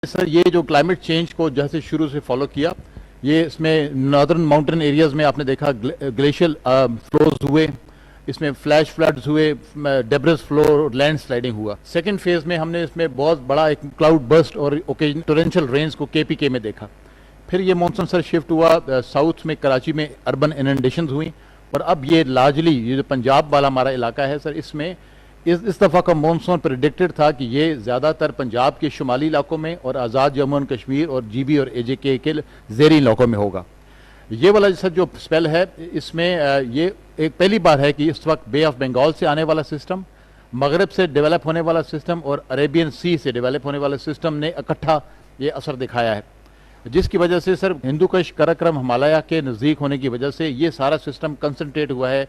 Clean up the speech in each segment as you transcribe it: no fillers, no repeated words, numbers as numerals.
سر یہ جو climate change کو جیسے شروع سے فالو کیا، یہ اس میں ناردرن ماؤنٹین ایریاز میں آپ نے دیکھا گلیشیل فلوز ہوئے، اس میں فلیش فلڈز ہوئے، ڈیبرس فلو، لینڈ سلائڈنگ ہوا۔ سیکنڈ فیز میں ہم نے اس میں بہت بڑا ایک کلاؤڈ برسٹ اور اوکیجن ٹورینشل رینز کو KPK میں دیکھا۔ پھر یہ مونسون سر شفٹ ہوا ساؤتھ میں، کراچی میں اربن اننڈیشنز ہوئیں، اور اب یہ لارجلی یہ جو پنجاب والا ہمارا علاقہ ہے سر، اس میں اس دفعہ کا مونسون پریڈکٹڈ تھا کہ یہ زیادہ تر پنجاب کے شمالی علاقوں میں اور آزاد جموں اینڈ کشمیر اور GB اور AJK کے زیریں علاقوں میں ہوگا۔ یہ والا سر جو سپیل ہے، اس میں یہ ایک پہلی بار ہے کہ اس وقت بے آف بنگال سے آنے والا سسٹم، مغرب سے ڈیولپ ہونے والا سسٹم اور عربین سی سے ڈیولپ ہونے والا سسٹم نے اکٹھا یہ اثر دکھایا ہے، جس کی وجہ سے سر ہندو کش کراکرم ہمالیہ کے نزدیک ہونے کی وجہ سے یہ سارا سسٹم کنسنٹریٹ ہوا ہے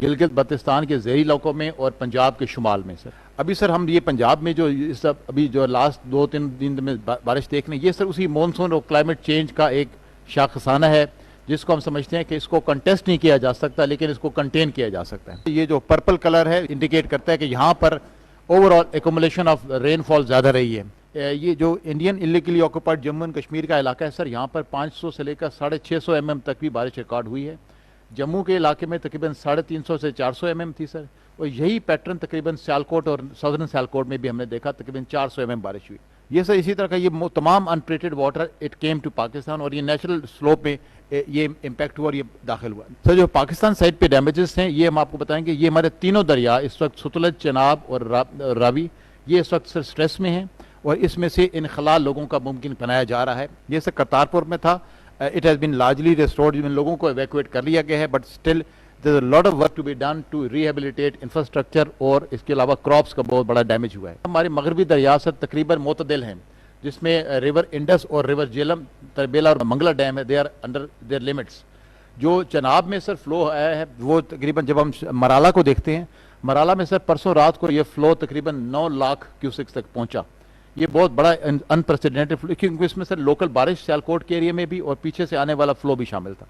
گلگت بلتستان کے زیریں علاقوں میں اور پنجاب کے شمال میں سر۔ ابھی سر ہم یہ پنجاب میں جو ابھی جو لاسٹ 2-3 دن میں بارش دیکھ رہے ہیں، یہ سر اسی مونسون اور کلائمیٹ چینج کا ایک شاخسانہ ہے، جس کو ہم سمجھتے ہیں کہ اس کو کنٹیسٹ نہیں کیا جا سکتا لیکن اس کو کنٹین کیا جا سکتا ہے۔ یہ جو پرپل کلر ہے انڈیکیٹ کرتا ہے کہ یہاں پر overall accumulation of rainfall زیادہ رہی ہے۔ یہ جو Indian illegally occupied Jammu and Kashmir کا علاقہ ہے سر، یہاں پر 500 سے لے کر 650 mm تک بھی بارش ریکارڈ ہوئی ہے۔ جموں کے علاقے میں تقریباً 350 سے 400 mm تھی سر، اور یہی پیٹرن تقریباً سیالکوٹ اور ساؤدرن سیالکوٹ میں بھی ہم نے دیکھا، تقریباً 400 mm بارش ہوئی۔ یہ سر اسی طرح کا یہ تمام untreated water it came to Pakistan, اور یہ نیچرل سلوپ میں یہ امپیکٹ ہوا اور یہ داخل ہوا۔ سر جو پاکستان سائڈ پہ ڈیمیجز ہیں، یہ ہم آپ کو بتائیں گے، یہ ہمارے تینوں دریا اس وقت ستلج، چناب اور راوی، یہ اس وقت سر سٹریس میں ہیں، اور اس میں سے انخلا لوگوں کا ممکن بنایا جا رہا ہے۔ یہ سر کرتارپور میں تھا، it has been largely restored، جن لوگوں کو ایویکویٹ کر لیا گیا ہے، but still there is a lot of work to be done to rehabilitate infrastructure، اور اس کے علاوہ کراپس کا بہت بڑا ڈیمیج ہوا ہے۔ ہمارے مغربی دریا سر تقریباً معتدل ہیں، جس میں ریور انڈس اور ریور جیلم، تربیلا اور منگلا ڈیم ہے، they are under their limits۔ جو چناب میں سر فلو آیا ہے، وہ تقریباً جب ہم مرالہ کو دیکھتے ہیں، مرالہ میں سر پرسوں رات کو یہ فلو تقریباً 9 لاکھ کیوسکس تک پہنچا۔ یہ بہت بڑا انپریسیڈنٹڈ فلو، کیونکہ اس میں سر لوکل بارش سیالکوٹ کے ایریا میں بھی اور پیچھے سے آنے والا فلو بھی شامل تھا۔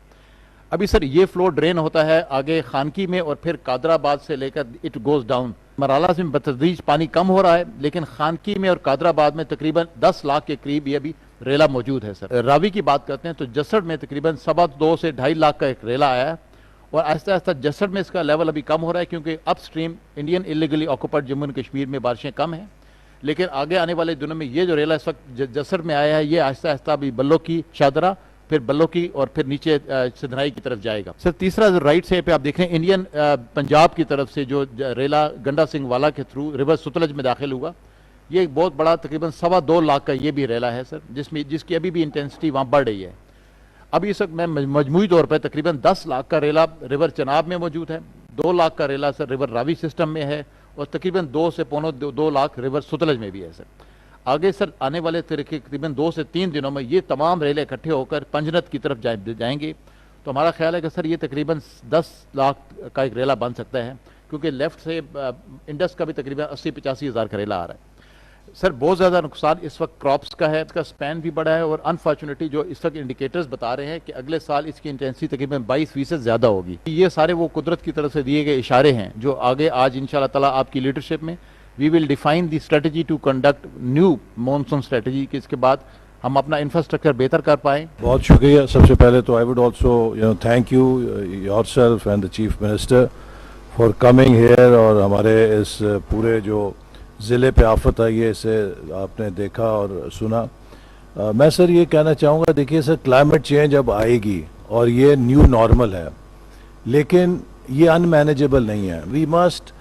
ابھی سر یہ فلو ڈرین ہوتا ہے آگے خانکی میں، اور پھر قادر آباد سے لے کر اٹ گوز ڈاؤن۔ مرالہ سے بتدریج پانی کم ہو رہا ہے، لیکن خانکی میں اور قادر آباد میں تقریباً 10 لاکھ کے قریب یہ بھی ریلا موجود ہے سر۔ راوی کی بات کرتے ہیں تو جسڑ میں تقریباً 2.25 سے 2.5 لاکھ کا ایک ریلا آیا ہے، اور آہستہ آہستہ جسڑ میں اس کا لیول ابھی کم ہو رہا ہے، کیونکہ upstream Indian illegally occupied Jammu and Kashmir میں بارشیں کم ہیں، لیکن آگے آنے والے دنوں میں یہ جو ریلا اس وقت جسر میں آیا ہے، یہ آہستہ آہستہ ابھی بلو کی شادرہ، پھر بلو کی، اور پھر نیچے سدھرائی کی طرف جائے گا۔ سر تیسرا جو رائٹ سے پہ آپ دیکھ رہے ہیں، انڈین پنجاب کی طرف سے جو ریلا گنڈا سنگھ والا کے تھرو ریور ستلج میں داخل ہوا، یہ ایک بہت بڑا تقریباً 2.25 لاکھ کا یہ بھی ریلا ہے سر، جس کی ابھی بھی انٹینسٹی وہاں بڑھ رہی ہے۔ ابھی اس وقت میں مجموعی طور پہ تقریباً 10 لاکھ کا ریلا ریور چناب میں موجود ہے، 2 لاکھ کا ریلا سر ریور راوی سسٹم میں ہے، اور تقریباً 2 سے 2.25 لاکھ ریور ستلج میں بھی ہے سر۔ آگے سر آنے والے تقریباً 2 سے 3 دنوں میں یہ تمام ریلے اکٹھے ہو کر پنجنت کی طرف جائیں گے، تو ہمارا خیال ہے کہ سر یہ تقریباً 10 لاکھ کا ایک ریلا بن سکتا ہے، کیونکہ لیفٹ سے انڈس کا بھی تقریباً 80-85 ہزار کا ریلا آ رہا ہے۔ سر بہت زیادہ نقصان اس وقت کراپس کا ہے، اس کا سپین بھی بڑا ہے، اور انفارچونیٹلی جو اس وقت انڈیکیٹرز بتا رہے ہیں کہ اگلے سال اس کی انٹینسٹی تقریباً 22% زیادہ ہوگی۔ یہ سارے وہ قدرت کی طرف سے دیے گئے اشارے ہیں جو آگے آج انشاءاللہ تعالیٰ آپ کی لیڈرشپ میں we will define the strategy to conduct new monsoon strategy, کہ اس کے بعد ہم اپنا انفراسٹرکچر بہتر کر پائیں۔ بہت شکریہ۔ سب سے پہلے تو I would also thank you your self and the chief minister for coming here, اور ہمارے اس پورے جو ضلع پہ آفت آئی ہے اسے آپ نے دیکھا اور سنا۔ میں سر یہ کہنا چاہوں گا، دیکھیے سر کلائمیٹ چینج اب آئے گی اور یہ نیو نارمل ہے، لیکن یہ ان مینیجیبل نہیں ہے۔ We must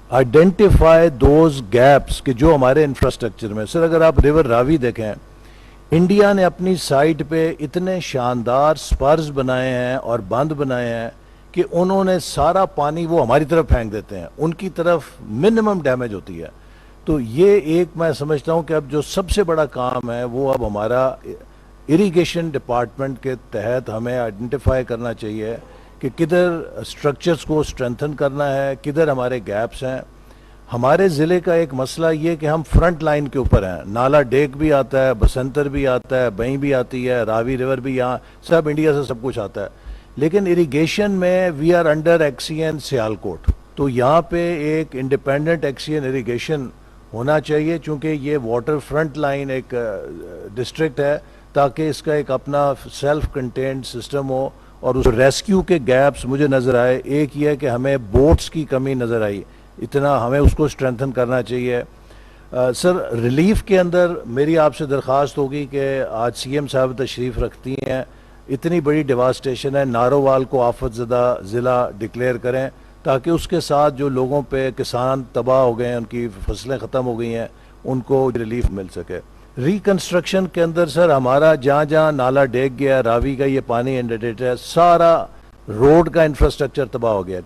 identify those gaps کہ جو ہمارے انفراسٹرکچر میں، سر اگر آپ ریور راوی دیکھیں، انڈیا نے اپنی سائٹ پہ اتنے شاندار سپرز بنائے ہیں اور بند بنائے ہیں کہ انہوں نے سارا پانی وہ ہماری طرف پھینک دیتے ہیں، ان کی طرف منیمم ڈیمیج ہوتی ہے۔ تو یہ ایک میں سمجھتا ہوں کہ اب جو سب سے بڑا کام ہے وہ اب ہمارا اریگیشن ڈپارٹمنٹ کے تحت ہمیں آئیڈینٹیفائی کرنا چاہیے کہ کدھر سٹرکچرز کو اسٹرینتھن کرنا ہے، کدھر ہمارے گیپس ہیں۔ ہمارے ضلع کا ایک مسئلہ یہ کہ ہم فرنٹ لائن کے اوپر ہیں، نالا ڈیک بھی آتا ہے، بسنتر بھی آتا ہے، بہیں بھی آتی ہے، راوی ریور بھی، یہاں سب انڈیا سے سب کچھ آتا ہے، لیکن اریگیشن میں we are under XEN Sialkot. تو یہاں پہ ایک انڈیپینڈنٹ ایکسین اریگیشن ہونا چاہیے، چونکہ یہ واٹر فرنٹ لائن ایک ڈسٹرکٹ ہے، تاکہ اس کا ایک اپنا سیلف کنٹینڈ سسٹم ہو. اور اس ریسکیو کے گیپس مجھے نظر آئے. ایک یہ ہے کہ ہمیں بوٹس کی کمی نظر آئی، اتنا ہمیں اس کو اسٹرینتھن کرنا چاہیے. سر ریلیف کے اندر میری آپ سے درخواست ہوگی کہ آج سی ایم صاحب تشریف رکھتی ہیں، اتنی بڑی ڈیواسٹیشن ہے، نارووال کو آفت زدہ ضلع ڈکلیئر کریں، تاکہ اس کے ساتھ جو لوگوں پہ کسان تباہ ہو گئے ہیں، ان کی فصلیں ختم ہو گئی ہیں، ان کو ریلیف مل سکے. ریکنسٹرکشن کے اندر سر ہمارا جہاں جہاں نالا ڈیگ گیا، راوی کا یہ پانی انڈیٹیٹ ہے، سارا روڈ کا انفراسٹرکچر تباہ ہو گیا،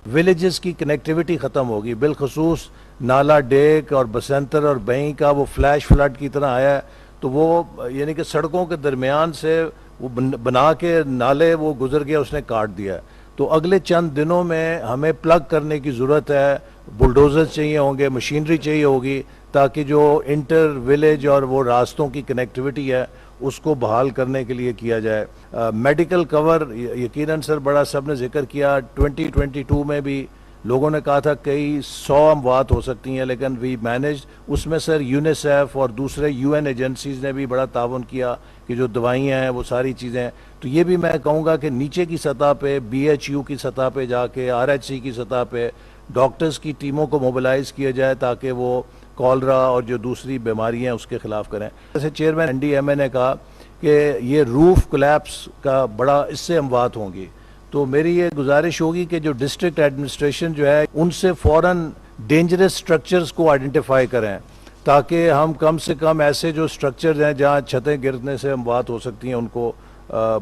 ولیجز کی کنیکٹیوٹی ختم ہوگی. بالخصوص نالا ڈیک اور بسنتر اور بہیں کا وہ فلیش فلڈ کی طرح آیا ہے، تو وہ یعنی کہ سڑکوں کے درمیان سے وہ بنا کے نالے وہ گزر گیا، اس نے کاٹ دیا ہے. تو اگلے چند دنوں میں ہمیں پلگ کرنے کی ضرورت ہے، بلڈوزر چاہیے ہوں گے، مشینری چاہیے ہوگی، تاکہ جو انٹر ولیج اور وہ راستوں کی کنیکٹیوٹی ہے اس کو بحال کرنے کے لیے کیا جائے. میڈیکل کور یقیناً سر بڑا سب نے ذکر کیا، 2022 میں بھی لوگوں نے کہا تھا کئی 100 اموات ہو سکتی ہیں، لیکن وی مینج. اس میں سر یونیسیف اور دوسرے UN ایجنسیز نے بھی بڑا تعاون کیا کہ جو دوائیاں ہیں وہ ساری چیزیں. تو یہ بھی میں کہوں گا کہ نیچے کی سطح پہ BHU کی سطح پہ جا کے RHC کی سطح پہ ڈاکٹرز کی ٹیموں کو موبلائز کیا جائے، تاکہ وہ کالرا اور جو دوسری بیماریاں ہیں اس کے خلاف کریں. جیسے چیئرمین NDMA نے کہا کہ یہ روف کولیپس کا بڑا اس سے اموات ہوں گی، تو میری یہ گزارش ہوگی کہ جو ڈسٹرکٹ ایڈمنسٹریشن جو ہے ان سے فوراً ڈینجرس سٹرکچرز کو آئیڈینٹیفائی کریں، تاکہ ہم کم سے کم ایسے جو سٹرکچرز ہیں جہاں چھتیں گرنے سے اموات ہو سکتی ہیں ان کو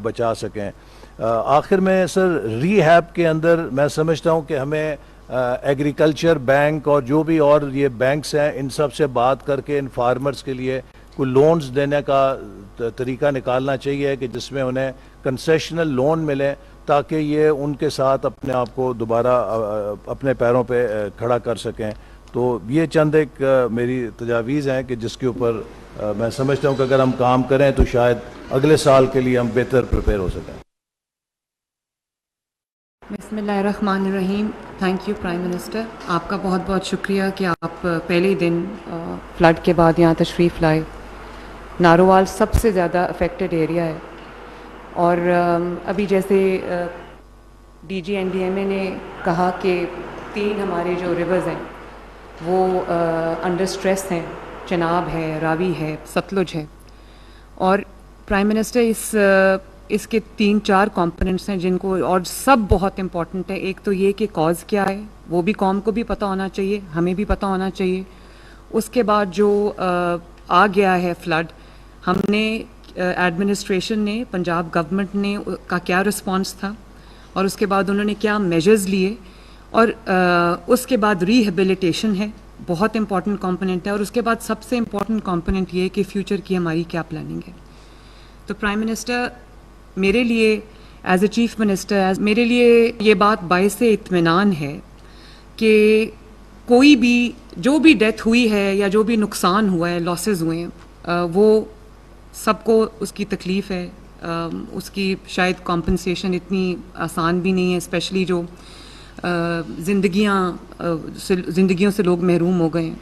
بچا سکیں. آخر میں سر ری ہیب کے اندر میں سمجھتا ہوں کہ ہمیں ایگریکلچر بینک اور جو بھی اور یہ بینکس ہیں ان سب سے بات کر کے ان فارمرز کے لیے کوئی لونز دینے کا طریقہ نکالنا چاہیے، کہ جس میں انہیں کنسیشنل لون ملے، تاکہ یہ ان کے ساتھ اپنے آپ کو دوبارہ اپنے پیروں پہ کھڑا کر سکیں. تو یہ چند ایک میری تجاویز ہیں کہ جس کے اوپر میں سمجھتا ہوں کہ اگر ہم کام کریں تو شاید اگلے سال کے لیے ہم بہتر پریپیئر ہو سکیں. بسم اللہ الرحمن الرحیم. تھینک یو پرائم منسٹر، آپ کا بہت بہت شکریہ کہ آپ پہلے دن فلڈ کے بعد یہاں تشریف لائے. نارووال سب سے زیادہ افیکٹڈ ایریا ہے، اور ابھی جیسے DG NDMA نے کہا کہ 3 ہمارے جو ریورز ہیں وہ انڈر سٹریس ہیں، چناب ہے، راوی ہے، ستلج ہے. اور پرائم منسٹر اس کے 3-4 کمپوننٹس ہیں جن کو، اور سب بہت امپورٹنٹ ہے. ایک تو یہ کہ کاز کیا ہے، وہ بھی قوم کو بھی پتہ ہونا چاہیے، ہمیں بھی پتہ ہونا چاہیے. اس کے بعد جو آ گیا ہے فلڈ، ہم نے ایڈمنسٹریشن نے، پنجاب گورنمنٹ نے کا کیا رسپانس تھا، اور اس کے بعد انہوں نے کیا میجرز لیے، اور اس کے بعد ریہیبلیٹیشن ہے، بہت امپورٹنٹ کمپوننٹ ہے. اور اس کے بعد سب سے امپورٹنٹ کمپوننٹ یہ ہے کہ فیوچر کی ہماری کیا پلاننگ ہے. تو پرائم منسٹر، میرے لیے ایز اے چیف منسٹر، میرے لیے یہ بات باعث اطمینان ہے کہ کوئی بھی جو بھی ڈیتھ ہوئی ہے یا جو بھی نقصان ہوا ہے، لاسز ہوئے ہیں، وہ سب کو اس کی تکلیف ہے. اس کی شاید کمپنسیشن اتنی آسان بھی نہیں ہے، اسپیشلی جو زندگیوں سے لوگ محروم ہو گئے ہیں،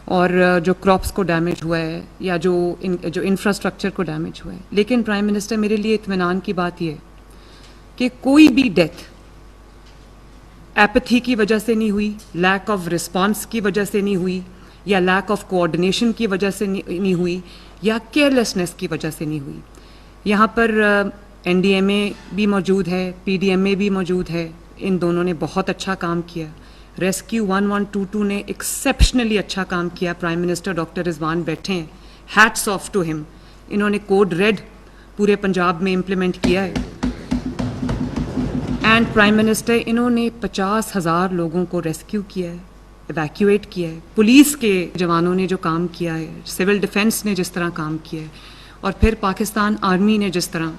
اور جو کراپس کو ڈیمیج ہوا ہے، یا جو انفراسٹرکچر کو ڈیمیج ہوا ہے. لیکن پرائم منسٹر، میرے لیے اطمینان کی بات یہ ہے کہ کوئی بھی ڈیتھ ایپتھی کی وجہ سے نہیں ہوئی، لیک آف رسپانس کی وجہ سے نہیں ہوئی، یا لیک آف کوآرڈینیشن کی وجہ سے نہیں ہوئی، یا کیئرلیسنس کی وجہ سے نہیں ہوئی. یہاں پر NDMA بھی موجود ہے، PDMA بھی موجود ہے، ان دونوں نے بہت اچھا کام کیا. ریسکیو 1122 نے ایکسیپشنلی اچھا کام کیا. پرائم منسٹر ڈاکٹر رضوان بیٹھے ہیں، ہیٹس آف ٹو ہم. انہوں نے کوڈ ریڈ پورے پنجاب میں امپلیمنٹ کیا ہے. اینڈ پرائم منسٹر، انہوں نے 50,000 لوگوں کو ریسکیو کیا ہے، ایویکیویٹ کیا ہے. پولیس کے جوانوں نے جو کام کیا ہے، سول ڈیفنس نے جس طرح کام کیا ہے، اور پھر پاکستان آرمی نے جس طرح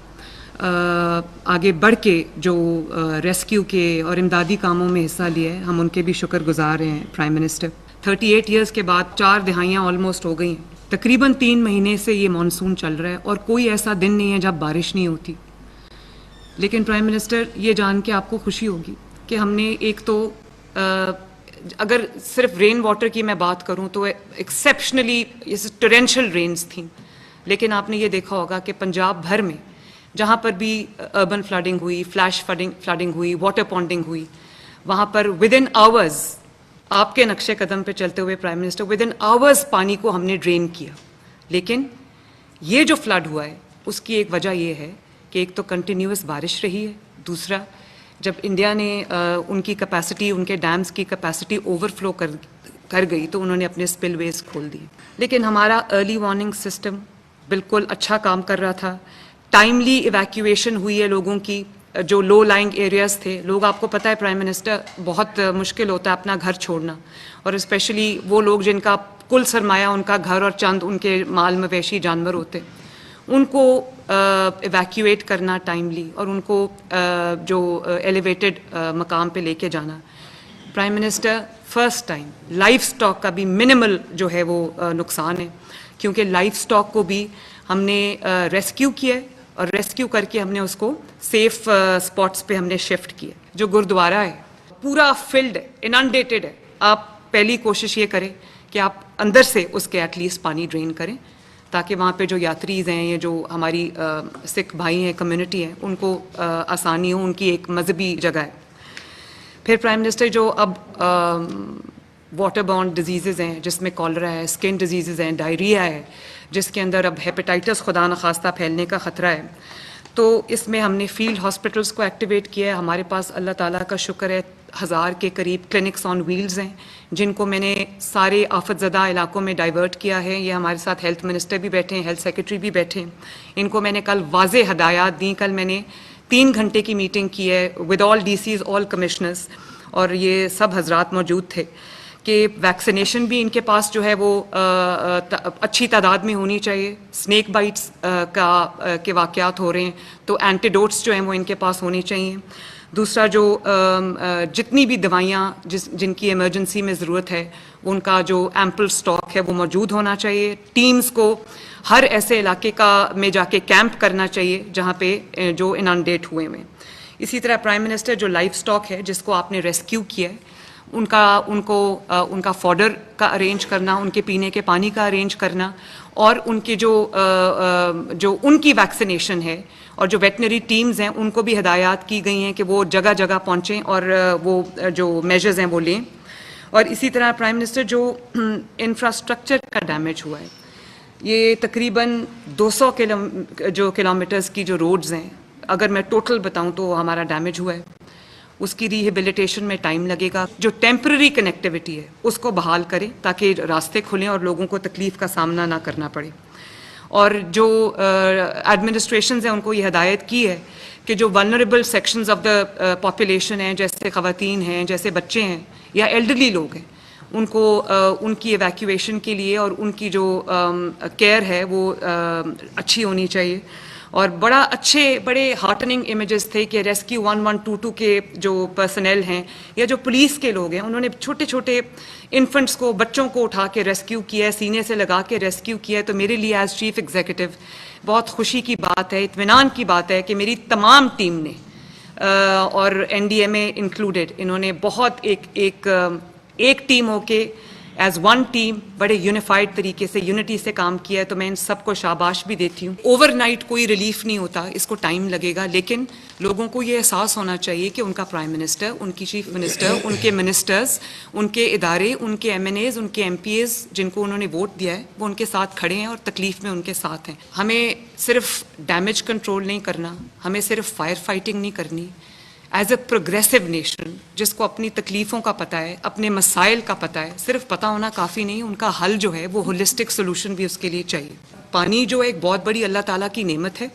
آگے بڑھ کے جو ریسکیو کے اور امدادی کاموں میں حصہ لیا ہے، ہم ان کے بھی شکر گزار ہیں. پرائم منسٹر، 38 ایئرس کے بعد 4 دہائیاں آلموسٹ ہو گئی ہیں. تقریباً 3 مہینے سے یہ مانسون چل رہا ہے، اور کوئی ایسا دن نہیں ہے جب بارش نہیں ہوتی. لیکن پرائم منسٹر، یہ جان کے آپ کو خوشی ہوگی کہ ہم نے ایک تو اگر صرف رین واٹر کی میں بات کروں تو ایکسیپشنلی ٹورینشل رینز تھیں، لیکن آپ نے یہ دیکھا ہوگا کہ پنجاب بھر میں جہاں پر بھی اربن فلڈنگ ہوئی، فلیش فلڈنگ ہوئی، واٹر پونڈنگ ہوئی، وہاں پر ود ان آورز آپ کے نقشے قدم پہ چلتے ہوئے prime minister with in hours پانی کو ہم نے ڈرین کیا. لیکن یہ جو فلڈ ہوا ہے اس کی ایک وجہ یہ ہے کہ ایک تو کنٹینیوس بارش رہی ہے، دوسرا جب انڈیا نے ان کی کیپیسٹی، ان کے ڈیمز کی کیپیسٹی اوور فلو کر گئی تو انہوں نے اپنے اسپل ویز کھول دیے. لیکن ہمارا ارلی وارننگ سسٹم بالکل اچھا کام کر رہا تھا، ٹائملی ایویکیویشن ہوئی ہے لوگوں کی جو لو لائنگ ایریاز تھے. لوگ، آپ کو پتہ ہے پرائم منسٹر، بہت مشکل ہوتا ہے اپنا گھر چھوڑنا، اور اسپیشلی وہ لوگ جن کا کل سرمایہ ان کا گھر اور چند ان کے مال مویشی جانور ہوتے، ان کو ایویکیویٹ کرنا ٹائملی اور ان کو جو ایلیویٹڈ مقام پہ لے کے جانا. Prime minister first time life stock کا بھی منیمل جو ہے وہ نقصان ہے، کیونکہ لائف سٹاک کو بھی ہم نے ریسکیو کیا ہے اور ریسکیو کر کے ہم نے اس کو سیف اسپاٹس پہ ہم نے شفٹ کیا. جو گرودوارا ہے پورا فلڈ ہے، اننڈیٹڈ ہے. آپ پہلی کوشش یہ کریں کہ آپ اندر سے اس کے ایٹ لیسٹ پانی ڈرین کریں تاکہ وہاں پہ جو یاتریز ہیں یا جو ہماری سکھ بھائی ہیں، کمیونٹی ہیں، ان کو آسانی ہو. ان کی ایک مذہبی جگہ ہے. پھر پرائم منسٹر جو اب واٹر بورن ڈیزیزز ہیں جس میں کالرا ہے، اسکن ڈیزیزز ہیں، ڈائریا ہے، جس کے اندر اب ہیپیٹائٹس خدا نخواستہ پھیلنے کا خطرہ ہے، تو اس میں ہم نے فیلڈ ہاسپٹلس کو ایکٹیویٹ کیا ہے. ہمارے پاس اللہ تعالیٰ کا شکر ہے 1000 کے قریب کلینکس آن ویلز ہیں جن کو میں نے سارے آفت زدہ علاقوں میں ڈائیورٹ کیا ہے. یہ ہمارے ساتھ ہیلتھ منسٹر بھی بیٹھے ہیں، ہیلتھ سیکرٹری بھی بیٹھے ہیں. ان کو میں نے کل واضح ہدایات دیں. کل میں نے 3 گھنٹے کی میٹنگ کی ہے with all DCs, all commissioners, اور یہ سب حضرات موجود تھے کہ ویکسینیشن بھی ان کے پاس جو ہے وہ اچھی تعداد میں ہونی چاہیے. سنیک بائٹس کے واقعات ہو رہے ہیں تو اینٹیڈوٹس جو ہیں وہ ان کے پاس ہونی چاہیے. دوسرا جو جتنی بھی دوائیاں جن کی ایمرجنسی میں ضرورت ہے ان کا جو ایمپل سٹاک ہے وہ موجود ہونا چاہیے. ٹیمز کو ہر ایسے علاقے میں جا کے کیمپ کرنا چاہیے جہاں پہ جو انانڈیٹ ہوئے ہیں. اسی طرح پرائم منسٹر جو لائف سٹاک ہے جس کو آپ نے ریسکیو کیا ہے ان کا فوڈر کا ارینج کرنا، ان کے پینے کے پانی کا ارینج کرنا، اور ان کے جو ان کی ویکسینیشن ہے اور جو ویٹنری ٹیمز ہیں ان کو بھی ہدایات کی گئی ہیں کہ وہ جگہ جگہ پہنچیں اور وہ جو میجرز ہیں وہ لیں. اور اسی طرح پرائم منسٹر جو انفراسٹرکچر کا ڈیمیج ہوا ہے، یہ تقریباً 200 کلومیٹرز کی جو روڈز ہیں، اگر میں ٹوٹل بتاؤں تو ہمارا ڈیمیج ہوا ہے. اس کی ریہیبلیٹیشن میں ٹائم لگے گا. جو ٹیمپرری کنیکٹیوٹی ہے اس کو بحال کریں تاکہ راستے کھلیں اور لوگوں کو تکلیف کا سامنا نہ کرنا پڑے. اور جو ایڈمنسٹریشنز ہیں ان کو یہ ہدایت کی ہے کہ جو vulnerable sections of the population ہیں، جیسے خواتین ہیں، جیسے بچے ہیں یا ایلڈرلی لوگ ہیں، ان کو ان کی ایویکیویشن کے لیے اور ان کی جو کیئر ہے وہ اچھی ہونی چاہیے. اور بڑے ہارٹننگ امیجز تھے کہ ریسکیو 1122 کے جو پرسنل ہیں یا جو پولیس کے لوگ ہیں انہوں نے چھوٹے چھوٹے انفنٹس کو، بچوں کو اٹھا کے ریسکیو کیا ہے، سینے سے لگا کے ریسکیو کیا ہے. تو میرے لیے ایز چیف ایگزیکٹو بہت خوشی کی بات ہے، اطمینان کی بات ہے کہ میری تمام ٹیم نے اور این ڈی ایم اے انکلوڈیڈ، انہوں نے بہت ایک ٹیم ہو کے ایز ون ٹیم بڑے یونیفائڈ طریقے سے، یونٹی سے کام کیا ہے. تو میں ان سب کو شاباش بھی دیتی ہوں. اوور نائٹ کوئی ریلیف نہیں ہوتا، اس کو ٹائم لگے گا، لیکن لوگوں کو یہ احساس ہونا چاہیے کہ ان کا پرائم منسٹر، ان کی چیف منسٹر، ان کے منسٹرز، ان کے ادارے، ان کے ایم این ایز، ان کے ایم پی ایز جن کو انہوں نے ووٹ دیا ہے وہ ان کے ساتھ کھڑے ہیں اور تکلیف میں ان کے ساتھ ہیں. ہمیں صرف ڈیمیج کنٹرول نہیں کرنا، ہمیں صرف فائر فائٹنگ نہیں کرنی. ایز اے پروگریسو نیشن جس کو اپنی تکلیفوں کا پتہ ہے، اپنے مسائل کا پتہ ہے، صرف پتہ ہونا کافی نہیں، ان کا حل جو ہے وہ ہولسٹک سولوشن بھی اس کے لیے چاہیے. پانی جو ایک بہت بڑی اللہ تعالیٰ کی نعمت ہے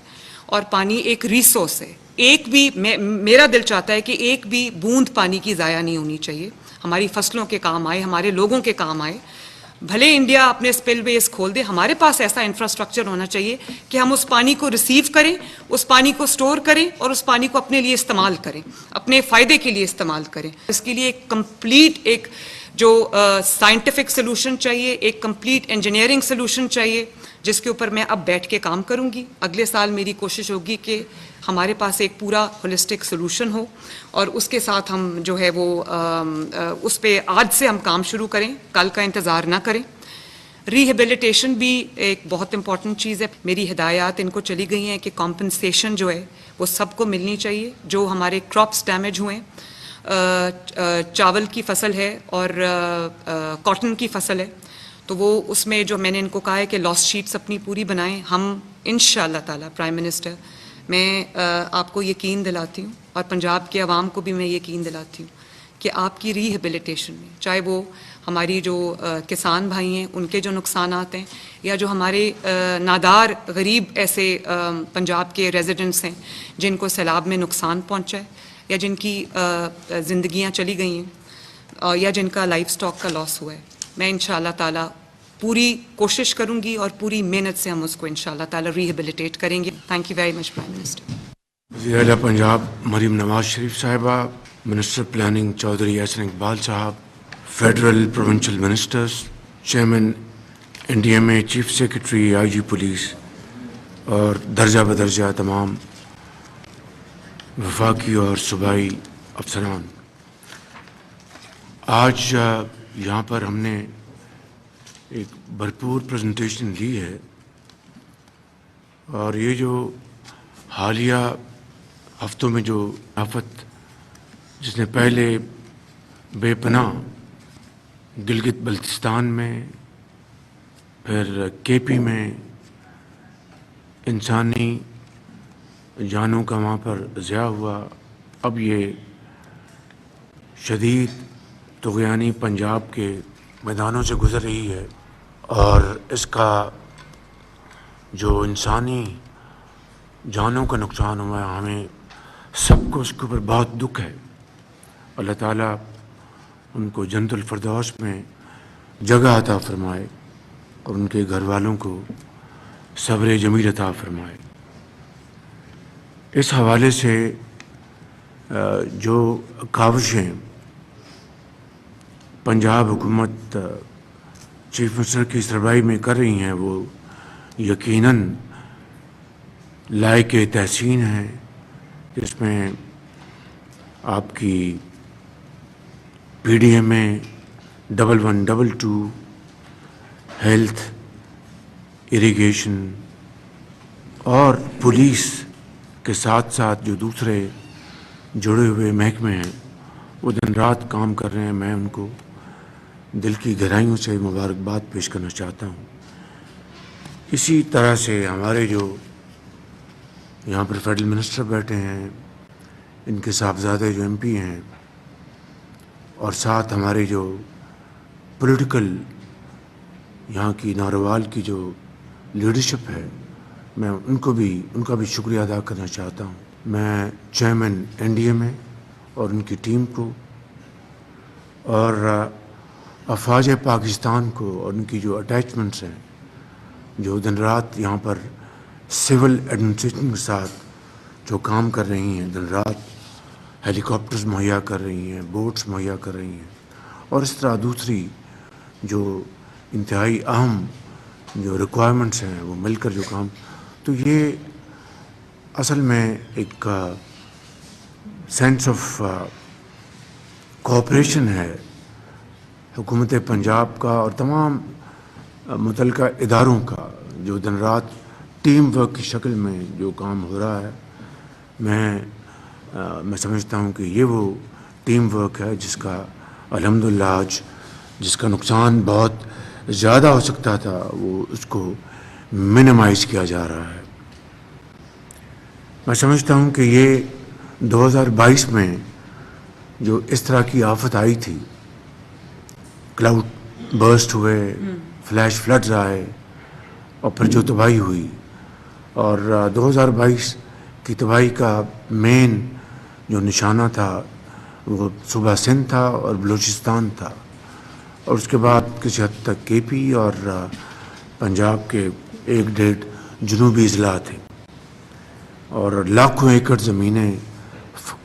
اور پانی ایک ریسورس ہے. ایک بھی میرا دل چاہتا ہے کہ ایک بھی بوند پانی کی ضائع نہیں ہونی چاہیے. ہماری فصلوں کے کام آئے، ہمارے لوگوں کے کام آئے. بھلے انڈیا اپنے اسپل ویز کھول دے، ہمارے پاس ایسا انفراسٹرکچر ہونا چاہیے کہ ہم اس پانی کو ریسیو کریں، اس پانی کو سٹور کریں اور اس پانی کو اپنے لیے استعمال کریں، اپنے فائدے کے لیے استعمال کریں. اس کے لیے ایک کمپلیٹ ایک جو سائنٹیفک سلوشن چاہیے، ایک کمپلیٹ انجینئرنگ سلوشن چاہیے جس کے اوپر میں اب بیٹھ کے کام کروں گی. اگلے سال میری کوشش ہوگی کہ ہمارے پاس ایک پورا ہولسٹک سولوشن ہو اور اس کے ساتھ ہم جو ہے وہ اس پہ آج سے ہم کام شروع کریں, کل کا انتظار نہ کریں. ریہیبلیٹیشن بھی ایک بہت امپورٹنٹ چیز ہے. میری ہدایات ان کو چلی گئی ہیں کہ کمپنسیشن جو ہے وہ سب کو ملنی چاہیے. جو ہمارے کراپس ڈیمیج ہوئے, چاول کی فصل ہے اور کاٹن کی فصل ہے, تو وہ اس میں جو میں نے ان کو کہا ہے کہ لاس شیٹس اپنی پوری بنائیں. ہم انشاءاللہ تعالی پرائم منسٹر, میں آپ کو یقین دلاتی ہوں اور پنجاب کے عوام کو بھی میں یقین دلاتی ہوں کہ آپ کی ریہیبلیٹیشن میں, چاہے وہ ہماری جو کسان بھائی ہیں ان کے جو نقصانات ہیں, یا جو ہمارے نادار غریب ایسے پنجاب کے ریزیڈنٹس ہیں جن کو سیلاب میں نقصان پہنچا ہے, یا جن کی زندگیاں چلی گئی ہیں, یا جن کا لائف سٹاک کا لاس ہوا ہے, میں انشاءاللہ تعالی پوری کوشش کروں گی اور پوری محنت سے ہم اس کو انشاءاللہ تعالی ریہیبلیٹیٹ کریں گے. Thank you very much prime minister. وزیر اعلیٰ پنجاب مریم نواز شریف صاحبہ, منسٹر پلاننگ چودھری احسن اقبال صاحب, federal provincial ministers, chairman N D M A, chief secretary, I G police اور درجہ بدرجہ تمام وفاقی اور صوبائی افسران. آج یہاں پر ہم نے ایک بھرپور پریزنٹیشن لی ہے, اور یہ جو حالیہ ہفتوں میں جو آفت جس نے پہلے بے پناہ گلگت بلتستان میں, پھر کے پی میں انسانی جانوں کا وہاں پر ضیاع ہوا, اب یہ شدید طغیانی پنجاب کے میدانوں سے گزر رہی ہے, اور اس کا جو انسانی جانوں کا نقصان ہوا ہے, ہمیں سب کو اس کے اوپر بہت دکھ ہے. اللہ تعالیٰ ان کو جنت الفردوس میں جگہ عطا فرمائے اور ان کے گھر والوں کو صبر جمیل عطا فرمائے. اس حوالے سے جو کاوشیں پنجاب حکومت چیف منسٹر کی سربراہی میں کر رہی ہیں, وہ یقیناً لائق تحسین ہیں. جس میں آپ کی پی ڈی ایم اے 1122, ہیلتھ, اریگیشن اور پولیس کے ساتھ ساتھ جو دوسرے جڑے ہوئے محکمے ہیں وہ دن رات کام کر رہے ہیں. میں ان کو دل کی گہرائیوں سے مبارکباد پیش کرنا چاہتا ہوں. اسی طرح سے ہمارے جو یہاں پر فیڈرل منسٹر بیٹھے ہیں, ان کے صاحبزادے جو ایم پی ہیں, اور ساتھ ہمارے جو پولیٹیکل یہاں کی ناروال کی جو لیڈرشپ ہے, میں ان کا بھی شکریہ ادا کرنا چاہتا ہوں. میں چیئرمین این ڈی ایم اے اور ان کی ٹیم کو, اور افواج پاکستان کو اور ان کی جو اٹیچمنٹس ہیں, جو دن رات یہاں پر سول ایڈمنسٹریشن کے ساتھ جو کام کر رہی ہیں, دن رات ہیلی کاپٹرز مہیا کر رہی ہیں, بوٹس مہیا کر رہی ہیں, اور اس طرح دوسری جو انتہائی اہم جو ریکوائرمنٹس ہیں وہ مل کر جو کام, تو یہ اصل میں ایک سینس آف کوآپریشن ہے حکومت پنجاب کا اور تمام متعلقہ اداروں کا, جو دن رات ٹیم ورک کی شکل میں جو کام ہو رہا ہے. میں سمجھتا ہوں کہ یہ وہ ٹیم ورک ہے جس کا الحمدللہ آج جس کا نقصان بہت زیادہ ہو سکتا تھا, وہ اس کو منیمائز کیا جا رہا ہے. میں سمجھتا ہوں کہ یہ 2022 میں جو اس طرح کی آفت آئی تھی, کلاؤڈ برسٹ ہوئے, فلیش فلڈز آئے, اور پھر جو تباہی ہوئی, اور 2022 کی تباہی کا مین جو نشانہ تھا وہ صوبہ سندھ تھا اور بلوچستان تھا, اور اس کے بعد کسی حد تک کے پی اور پنجاب کے 1.5 جنوبی اضلاع تھے, اور لاکھوں ایکڑ زمینیں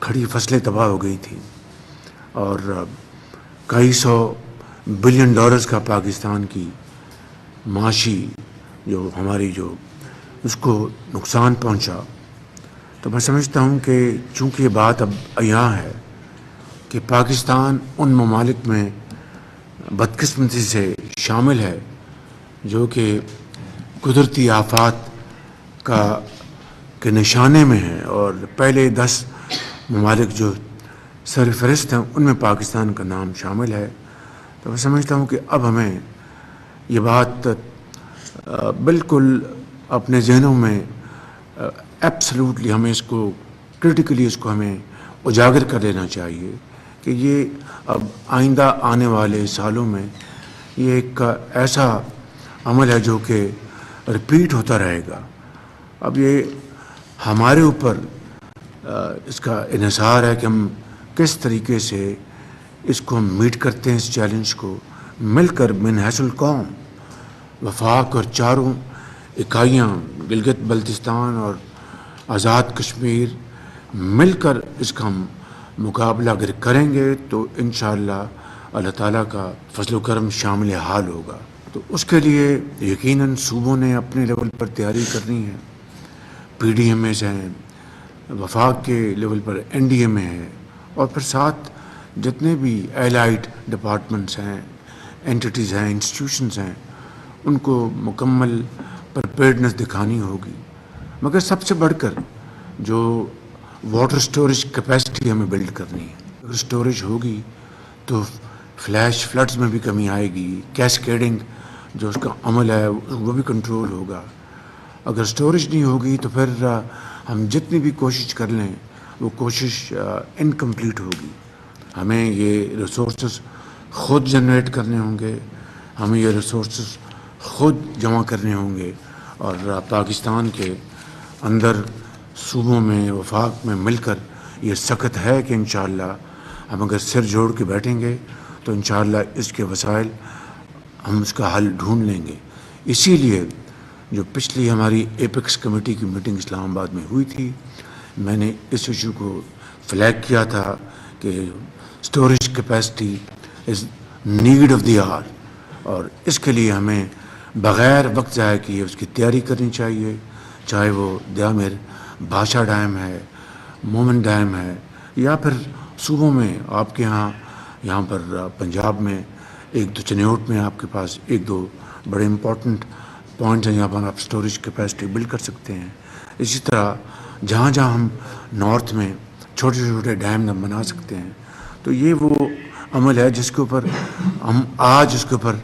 کھڑی فصلیں تباہ ہو گئی تھیں, اور کئی $100 بلین کا پاکستان کی معاشی جو ہماری جو اس کو نقصان پہنچا، تو میں سمجھتا ہوں کہ چونکہ یہ بات اب عیاں ہے کہ پاکستان ان ممالک میں بدقسمتی سے شامل ہے جو کہ قدرتی آفات کے نشانے میں ہے، اور پہلے 10 ممالک جو سرفہرست ہیں ان میں پاکستان کا نام شامل ہے۔ تو میں سمجھتا ہوں کہ اب ہمیں یہ بات بالکل اپنے ذہنوں میں ایبسلیوٹلی ہمیں اس کو کرٹیکلی اس کو ہمیں اجاگر کر لینا چاہیے کہ یہ اب آئندہ آنے والے سالوں میں یہ ایک ایسا عمل ہے جو کہ ریپیٹ ہوتا رہے گا۔ اب یہ ہمارے اوپر اس کا انحصار ہے کہ ہم کس طریقے سے اس کو ہم میٹ کرتے ہیں، اس چیلنج کو مل کر من حیث القوم، وفاق اور چاروں اکائیاں گلگت بلتستان اور آزاد کشمیر مل کر اس کا ہم مقابلہ اگر کریں گے تو انشاءاللہ اللہ تعالیٰ کا فضل و کرم شامل حال ہوگا۔ تو اس کے لیے یقیناً صوبوں نے اپنے لیول پر تیاری کرنی ہے، پی ڈی ایم ایز ہیں، وفاق کے لیول پر این ڈی ایم اے ہے، اور پھر ساتھ جتنے بھی ایلائڈ ڈپارٹمنٹس ہیں، اینٹیٹیز ہیں، انسٹیٹیوشنز ہیں، ان کو مکمل پریپیئرڈنس دکھانی ہوگی۔ مگر سب سے بڑھ کر جو واٹر سٹوریج کیپیسٹی ہمیں بلڈ کرنی ہے، اگر سٹوریج ہوگی تو فلیش فلڈز میں بھی کمی آئے گی، کیسکیڈنگ جو اس کا عمل ہے وہ بھی کنٹرول ہوگا۔ اگر سٹوریج نہیں ہوگی تو پھر ہم جتنی بھی کوشش کر لیں وہ کوشش انکمپلیٹ ہوگی۔ ہمیں یہ ریسورسز خود جنریٹ کرنے ہوں گے، ہمیں یہ ریسورسز خود جمع کرنے ہوں گے، اور پاکستان کے اندر صوبوں میں وفاق میں مل کر یہ سخت ہے کہ انشاءاللہ ہم اگر سر جوڑ کے بیٹھیں گے تو انشاءاللہ اس کے وسائل ہم اس کا حل ڈھونڈ لیں گے۔ اسی لیے جو پچھلی ہماری ایپیکس کمیٹی کی میٹنگ اسلام آباد میں ہوئی تھی، میں نے اس ایشو کو فلیگ کیا تھا کہ storage capacity is need of the hour, اور اس کے لیے ہمیں بغیر وقت ضائع کیے اس کی تیاری کرنی چاہیے، چاہے وہ دیامر بادشاہ ڈیم ہے، مومن ڈیم ہے، یا پھر صوبوں میں آپ کے یہاں پر پنجاب میں ایک دو چنیوٹ میں آپ کے پاس ایک دو بڑے امپورٹنٹ پوائنٹس ہیں جہاں پر آپ سٹوریج کیپیسٹی بلڈ کر سکتے ہیں۔ اسی طرح جہاں جہاں ہم نارتھ میں چھوٹے چھوٹے ڈیم بنا سکتے ہیں، تو یہ وہ عمل ہے جس کے اوپر ہم آج اس کے اوپر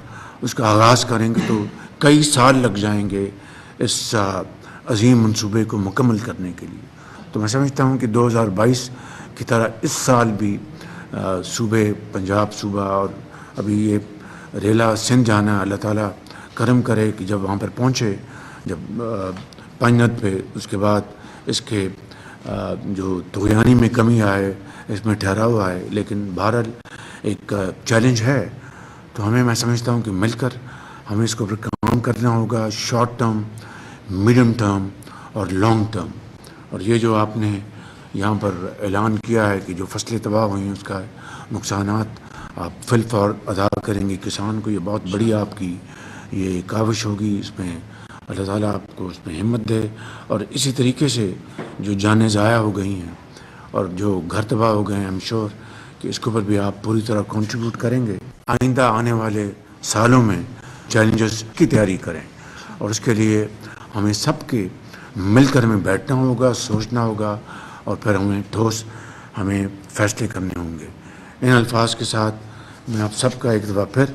اس کا آغاز کریں گے تو کئی سال لگ جائیں گے اس عظیم منصوبے کو مکمل کرنے کے لیے۔ تو میں سمجھتا ہوں کہ 2022 کی طرح اس سال بھی صوبے پنجاب صوبہ اور ابھی یہ ریلا سندھ جانا ہے، اللہ تعالیٰ کرم کرے کہ جب وہاں پر پہنچے، جب پنجت پہ اس کے بعد اس کے جو طغیانی میں کمی آئے، اس میں ٹھہراؤ آئے، لیکن بہرحال ایک چیلنج ہے۔ تو ہمیں میں سمجھتا ہوں کہ مل کر ہمیں اس کو پر کام کرنا ہوگا، شارٹ ٹرم، میڈیم ٹرم اور لانگ ٹرم۔ اور یہ جو آپ نے یہاں پر اعلان کیا ہے کہ جو فصلیں تباہ ہوئی ہیں اس کا نقصانات آپ فی الفور ادا کریں گے کسان کو، یہ بہت بڑی آپ کی یہ کاوش ہوگی، اس میں اللہ تعالیٰ آپ کو اس میں ہمت دے۔ اور اسی طریقے سے جو جانیں ضائع ہو گئی ہیں اور جو گھر تباہ ہو گئے ہیں، ایم شور کہ اس کے اوپر بھی آپ پوری طرح کنٹریبیوٹ کریں گے۔ آئندہ آنے والے سالوں میں چیلنجز کی تیاری کریں، اور اس کے لیے ہمیں سب کے مل کر ہمیں بیٹھنا ہوگا، سوچنا ہوگا، اور پھر ہمیں فیصلے کرنے ہوں گے۔ ان الفاظ کے ساتھ میں آپ سب کا ایک دفعہ پھر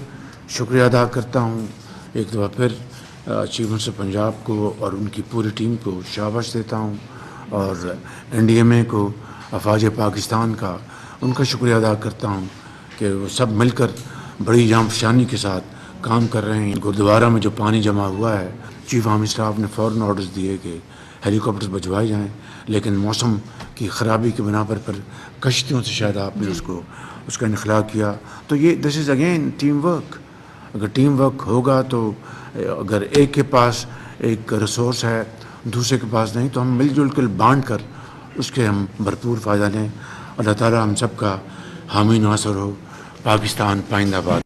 شکریہ ادا کرتا ہوں، ایک دفعہ پھر چیف منسٹر پنجاب کو اور ان کی پوری ٹیم کو شاباش دیتا ہوں، اور این ڈی ایم اے کو، افواج پاکستان کا ان کا شکریہ ادا کرتا ہوں کہ وہ سب مل کر بڑی جام فشانی کے ساتھ کام کر رہے ہیں۔ گردوارہ میں جو پانی جمع ہوا ہے، چیف آرمی اسٹاف نے فوراً آرڈرز دیے کہ ہیلی کاپٹرز بھجوائے جائیں، لیکن موسم کی خرابی کی بنا پر کشتیوں سے شاید آپ نے اس کا انخلا کیا۔ تو یہ دس از اگین ٹیم ورک۔ اگر ٹیم ورک ہوگا تو اگر ایک کے پاس ایک ریسورس ہے دوسرے کے پاس نہیں، تو ہم مل جل کر بانٹ کر اس کے ہم بھرپور فائدہ لیں۔ اللہ تعالیٰ ہم سب کا حامی ناصر ہو۔ پاکستان پائندہ باد۔